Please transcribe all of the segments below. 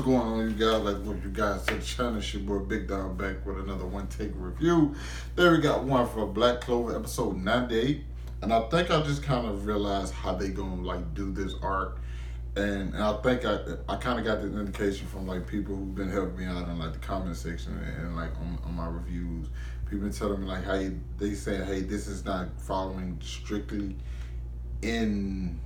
going on, you guys? Like what you guys to the channel? It's your boy Big Dog back with another one take review. There we got one for Black Clover episode 98, and I think I just kind of realized how they gonna like do this arc, and I think I kind of got the indication from like people who've been helping me out in like the comment section and like on my reviews. People been telling me like, hey, they saying, hey, this is not following strictly in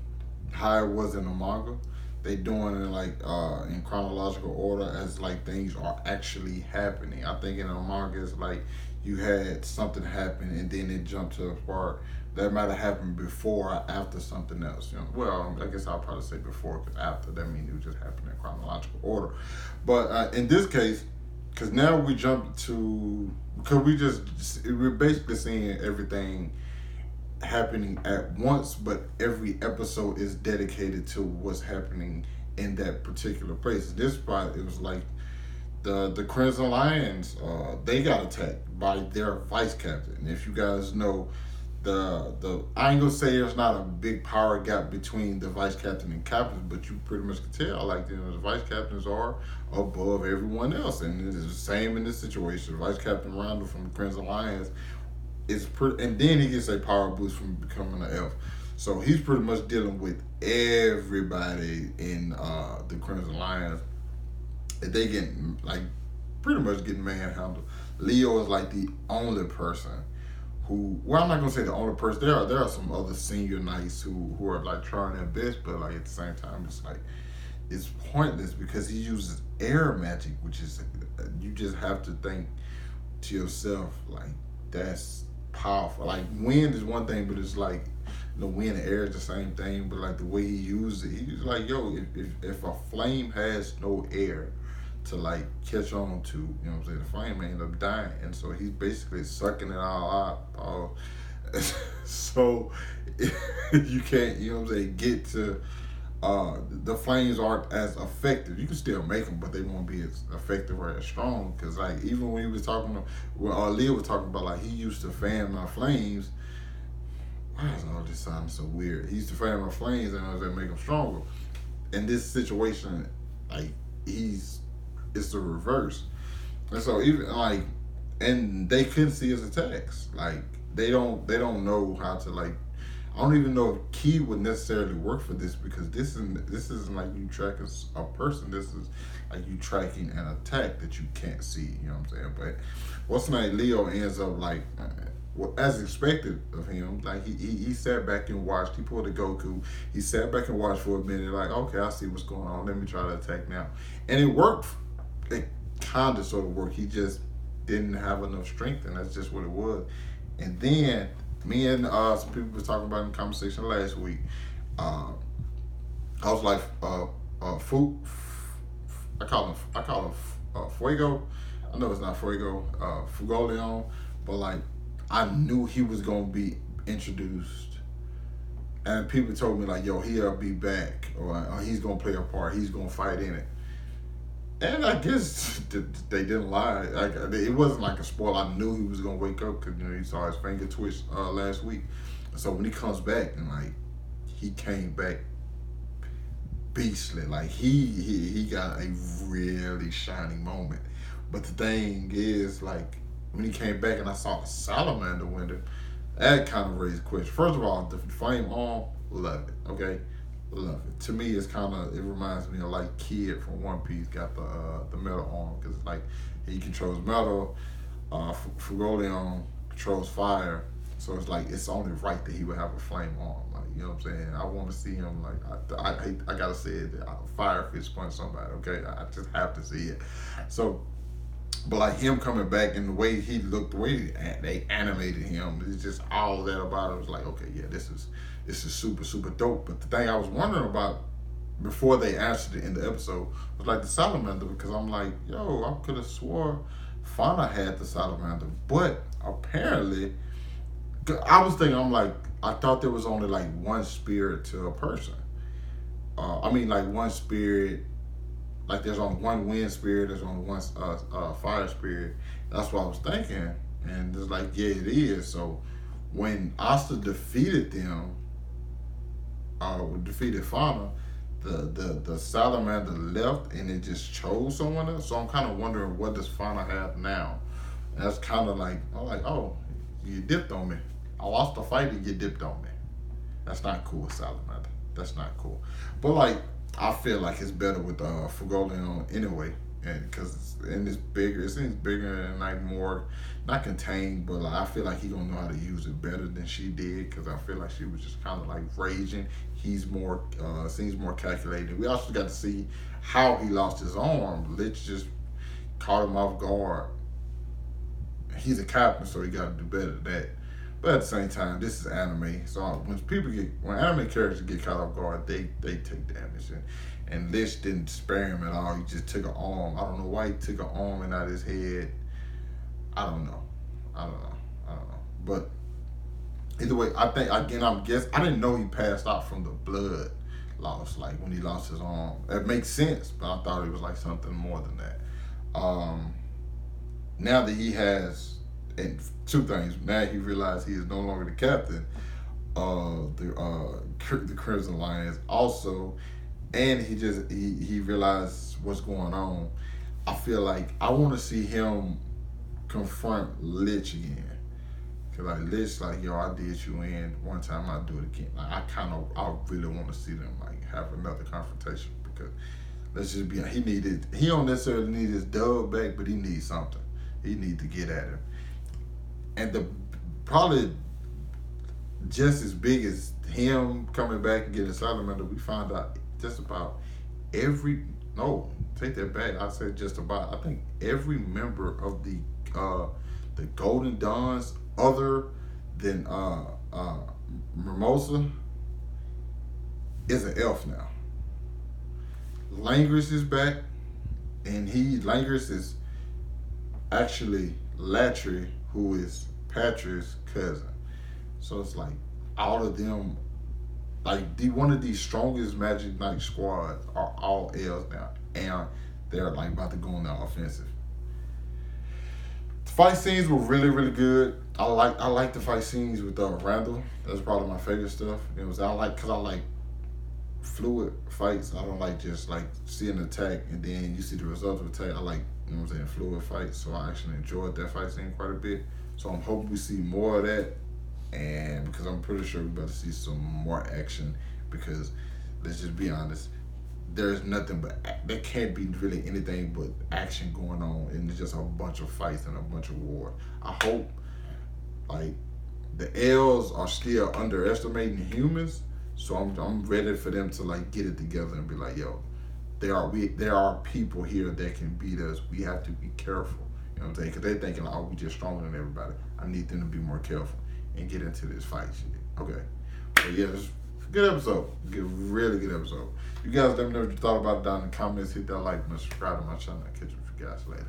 how it was in the manga. They doing it like in chronological order as like things are actually happening. I think in the manga it's like you had something happen and then it jumped to a part that might have happened before or after something else. You know, well, I guess I'll probably say before because after that means it just happened in chronological order. But in this case, because now we jump to because we're basically seeing everything happening at once, but every episode is dedicated to what's happening in that particular place. This spot, it was like the Crimson Lions, they got attacked by their vice captain. If you guys know, the I ain't gonna say there's not a big power gap between the vice captain and captains, but you pretty much can tell like the vice captains are above everyone else, and it is the same in this situation. Vice Captain Randall from the Crimson Lions is pretty, and then he gets a power boost from becoming an elf. So he's pretty much dealing with everybody in the Crimson Lions. They get like pretty much getting manhandled. Leo is like the only person who, well, I'm not gonna say the only person. There are some other senior knights who are like trying their best, but like at the same time, it's like it's pointless because he uses air magic, which is you just have to think to yourself like that's powerful. Like wind is one thing, but it's like the wind and air is the same thing. But like the way he uses it, he's like, yo, if a flame has no air to like catch on to, you know what I'm saying, the flame may end up dying, and so he's basically sucking it all out. So you can't, you know what I'm saying, get to. The flames aren't as effective. You can still make them, but they won't be as effective or as strong. Because like even when he was talking, when Leo was talking about like he used to fan my flames. Why does all this sound so weird? He used to fan my flames and I was like make them stronger. In this situation, like it's the reverse. And so even like, and they couldn't see his attacks. Like they don't know how to like. I don't even know if Key would necessarily work for this because this isn't like you track a person. This is like you tracking an attack that you can't see. You know what I'm saying? But what's the name? Leo ends up like, well, as expected of him. Like he sat back and watched. He pulled a Goku. He sat back and watched for a minute. Like, okay, I see what's going on. Let me try to attack now. And it worked. It kind of sort of worked. He just didn't have enough strength, and that's just what it was. And then me and some people was talking about in the conversation last week. I was like, I call him Fuego. I know it's not Fuego, Fuegoleon, but like I knew he was gonna be introduced, and people told me like, yo, he'll be back, or he's gonna play a part. He's gonna fight in it. And I guess they didn't lie. Like it wasn't like a spoil. I knew he was gonna wake up because you saw his finger twitch last week. So when he comes back and like he came back beastly. Like he got a really shining moment. But the thing is, like when he came back and I saw the salamander window, that kind of raised questions. First of all, the flame arm, love it. Okay. Love it. To me, it's kind of, it reminds me of like Kid from One Piece got the metal arm because like he controls metal. Fuegoleon controls fire, so it's like it's only right that he would have a flame arm. Like you know what I'm saying? I want to see him like I gotta say it. Fire fist punch somebody. Okay, I just have to see it. So, but like him coming back and the way he looked, the way they animated him, it's just all that about it was like, okay, yeah, this is super, super dope. But the thing I was wondering about before they answered it in the episode was like the salamander, because I'm like, yo, I could have swore Fauna had the salamander, but apparently, I was thinking, I'm like, I thought there was only like one spirit to a person. I mean, like one spirit, like there's only one wind spirit, there's only one fire spirit. That's what I was thinking, and it's like, yeah, it is. So when Asta defeated them, defeated Fauna, the salamander left and it just chose someone else. So I'm kind of wondering what does Fauna have now. And that's kind of like, I'm like, oh, you dipped on me. I lost the fight and you dipped on me. That's not cool, salamander. That's not cool. But like, I feel like it's better with Fuegoleon anyway, and because it's bigger, it seems bigger and like more, not contained, but like I feel like he gonna know how to use it better than she did. Because I feel like she was just kind of like raging. He's more seems more calculated. We also got to see how he lost his arm. Lich just caught him off guard. He's a captain, so he got to do better than that. But at the same time, this is anime, so when anime characters get caught off guard, they take damage. And Lich didn't spare him at all. He just took an arm. I don't know why he took an arm and out his head. I don't know. But either way, I think again, I didn't know he passed out from the blood loss, like when he lost his arm. That makes sense, but I thought it was like something more than that. Now that he has, and two things. Now he realized he is no longer the captain of the Crimson Lions. Also, and he realized what's going on. I feel like I want to see him confront Lich again. Cause like Lich, like, yo, I did you in one time, I'll do it again. Like I really want to see them like have another confrontation, because let's just be, he don't necessarily need his dub back, but he needs something. He needs to get at him. And probably just as big as him coming back and getting Salamander, we found out just about take that back. I said just about. I think every member of the Golden Dawns, other than Mimosa, is an elf now. Langris is back, and Langris is actually Latry, who is Patrick's cousin. So it's like all of them, like one of these strongest Magic Knight squads are all elves now, and they're like about to go on the offensive. The fight scenes were really, really good. I like the fight scenes with Randall. That's probably my favorite stuff. Because I like fluid fights. I don't like just like seeing an attack and then you see the result of the attack. I like, you know what I'm saying, fluid fights. So I actually enjoyed that fight scene quite a bit. So I'm hoping we see more of that, and because I'm pretty sure we're about to see some more action, because let's just be honest, there's nothing but, there can't be really anything but action going on, and it's just a bunch of fights and a bunch of war. I hope like the elves are still underestimating humans, so I'm ready for them to like get it together and be like, yo, there are people here that can beat us. We have to be careful. You know what I'm saying? Because they're thinking, like, oh, we just stronger than everybody. I need them to be more careful and get into this fight shit. Okay. But yeah, it's a good episode. Really good episode. You guys let me know what you thought about it down in the comments. Hit that like button, subscribe to my channel. I'll catch you guys later.